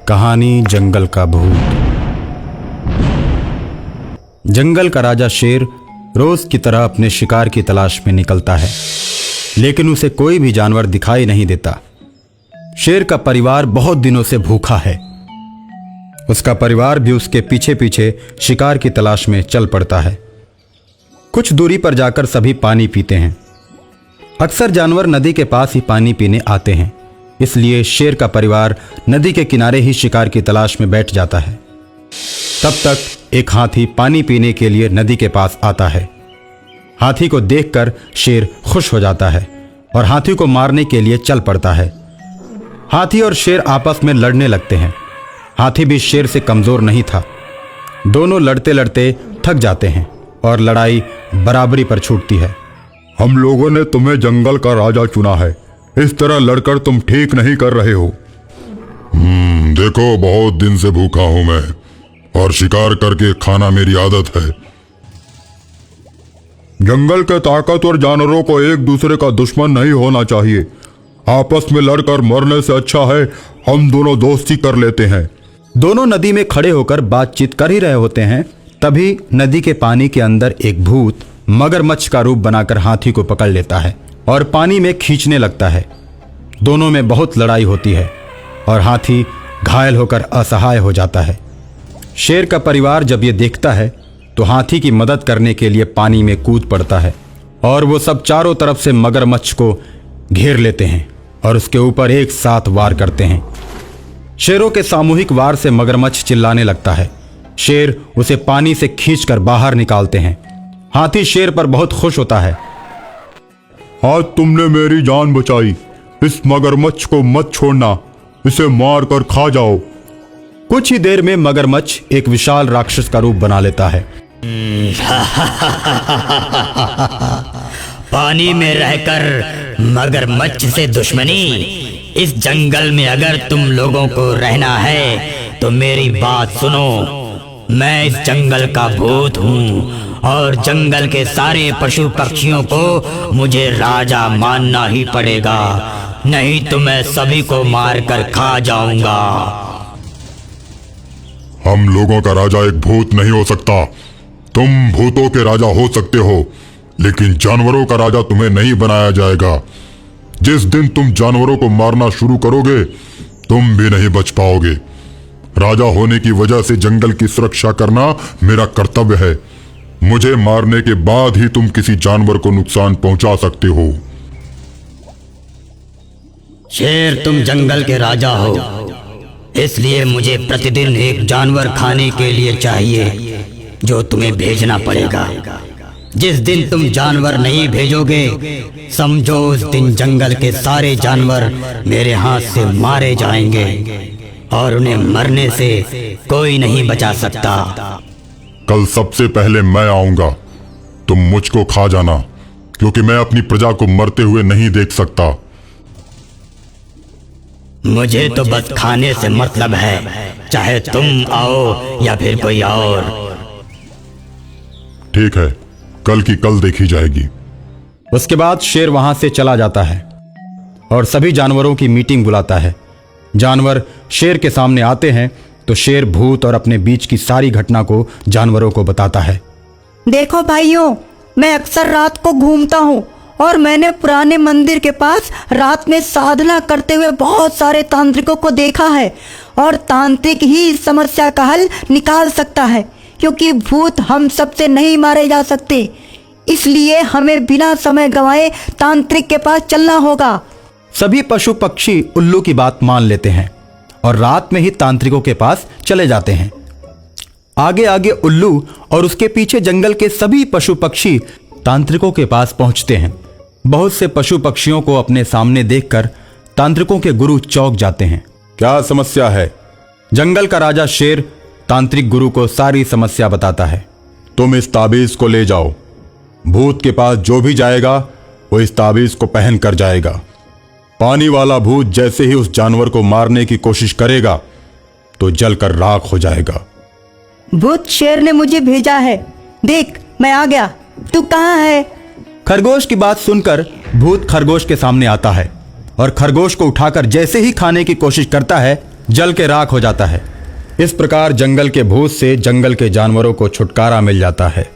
कहानी जंगल का भूत। जंगल का राजा शेर रोज की तरह अपने शिकार की तलाश में निकलता है, लेकिन उसे कोई भी जानवर दिखाई नहीं देता। शेर का परिवार बहुत दिनों से भूखा है। उसका परिवार भी उसके पीछे पीछे शिकार की तलाश में चल पड़ता है। कुछ दूरी पर जाकर सभी पानी पीते हैं। अक्सर जानवर नदी के पास ही पानी पीने आते हैं, इसलिए शेर का परिवार नदी के किनारे ही शिकार की तलाश में बैठ जाता है। तब तक एक हाथी पानी पीने के लिए नदी के पास आता है। हाथी को देखकर शेर खुश हो जाता है और हाथी को मारने के लिए चल पड़ता है। हाथी और शेर आपस में लड़ने लगते हैं। हाथी भी शेर से कमजोर नहीं था। दोनों लड़ते लड़ते थक जाते हैं और लड़ाई बराबरी पर छूटती है। हम लोगों ने तुम्हें जंगल का राजा चुना है, इस तरह लड़कर तुम ठीक नहीं कर रहे हो। देखो, बहुत दिन से भूखा हूं मैं और शिकार करके खाना मेरी आदत है। जंगल के ताकतवर जानवरों को एक दूसरे का दुश्मन नहीं होना चाहिए। आपस में लड़कर मरने से अच्छा है हम दोनों दोस्ती कर लेते हैं। दोनों नदी में खड़े होकर बातचीत कर ही रहे होते हैं, तभी नदी के पानी के अंदर एक भूत मगरमच्छ का रूप बनाकर हाथी को पकड़ लेता है और पानी में खींचने लगता है। दोनों में बहुत लड़ाई होती है और हाथी घायल होकर असहाय हो जाता है। शेर का परिवार जब ये देखता है तो हाथी की मदद करने के लिए पानी में कूद पड़ता है और वो सब चारों तरफ से मगरमच्छ को घेर लेते हैं और उसके ऊपर एक साथ वार करते हैं। शेरों के सामूहिक वार से मगरमच्छ चिल्लाने लगता है। शेर उसे पानी से खींचकर बाहर निकालते हैं। हाथी शेर पर बहुत खुश होता है। आज तुमने मेरी जान बचाई, इस मगरमच्छ को मत छोड़ना, इसे मार कर खा जाओ। कुछ ही देर में मगरमच्छ एक विशाल राक्षस का रूप बना लेता है। पानी में रहकर मगरमच्छ से दुश्मनी। इस जंगल में अगर तुम लोगों को रहना है तो मेरी बात सुनो। मैं इस जंगल का भूत हूँ और जंगल के सारे पशु पक्षियों को मुझे राजा मानना ही पड़ेगा, नहीं तो मैं सभी को मार कर खा जाऊंगा। हम लोगों का राजा एक भूत नहीं हो सकता। तुम भूतों के राजा हो सकते हो, लेकिन जानवरों का राजा तुम्हें नहीं बनाया जाएगा। जिस दिन तुम जानवरों को मारना शुरू करोगे, तुम भी नहीं बच पाओगे। राजा होने की वजह से जंगल की सुरक्षा करना मेरा कर्तव्य है। मुझे मारने के बाद ही तुम किसी जानवर को नुकसान पहुंचा सकते हो। शेर, तुम जंगल के राजा हो, इसलिए मुझे प्रतिदिन एक जानवर खाने के लिए चाहिए जो तुम्हें भेजना पड़ेगा। जिस दिन तुम जानवर नहीं भेजोगे, समझो उस दिन जंगल के सारे जानवर मेरे हाथ से मारे जाएंगे और उन्हें मरने से कोई नहीं बचा सकता। कल सबसे पहले मैं आऊंगा। तुम मुझको खा जाना, क्योंकि मैं अपनी प्रजा को मरते हुए नहीं देख सकता। मुझे तो बस खाने से मतलब है, चाहे तुम आओ या फिर कोई और। ठीक है, कल की कल देखी जाएगी। उसके बाद शेर वहां से चला जाता है और सभी जानवरों की मीटिंग बुलाता है। जानवर शेर के सामने आते हैं तो शेर भूत और अपने बीच की सारी घटना को जानवरों को बताता है। देखो भाइयों, मैं अक्सर रात को घूमता हूँ और मैंने पुराने मंदिर के पास रात में साधना करते हुए बहुत सारे तांत्रिकों को देखा है और तांत्रिक ही इस समस्या का हल निकाल सकता है, क्योंकि भूत हम सबसे नहीं मारे जा सकते। इसलिए हमें बिना समय गंवाए तांत्रिक के पास चलना होगा। सभी पशु पक्षी उल्लू की बात मान लेते हैं और रात में ही तांत्रिकों के पास चले जाते हैं। आगे आगे उल्लू और उसके पीछे जंगल के सभी पशु पक्षी तांत्रिकों के पास पहुंचते हैं। बहुत से पशु पक्षियों को अपने सामने देखकर तांत्रिकों के गुरु चौंक जाते हैं। क्या समस्या है? जंगल का राजा शेर तांत्रिक गुरु को सारी समस्या बताता है। तुम इस ताबीज को ले जाओ। भूत के पास जो भी जाएगा वो इस ताबीज को पहन कर जाएगा। पानी वाला भूत जैसे ही उस जानवर को मारने की कोशिश करेगा तो जलकर राख हो जाएगा। भूत शेर ने मुझे भेजा है, देख मैं आ गया, तू कहाँ है? खरगोश की बात सुनकर भूत खरगोश के सामने आता है और खरगोश को उठाकर जैसे ही खाने की कोशिश करता है जल के राख हो जाता है। इस प्रकार जंगल के भूत से जंगल के जानवरों को छुटकारा मिल जाता है।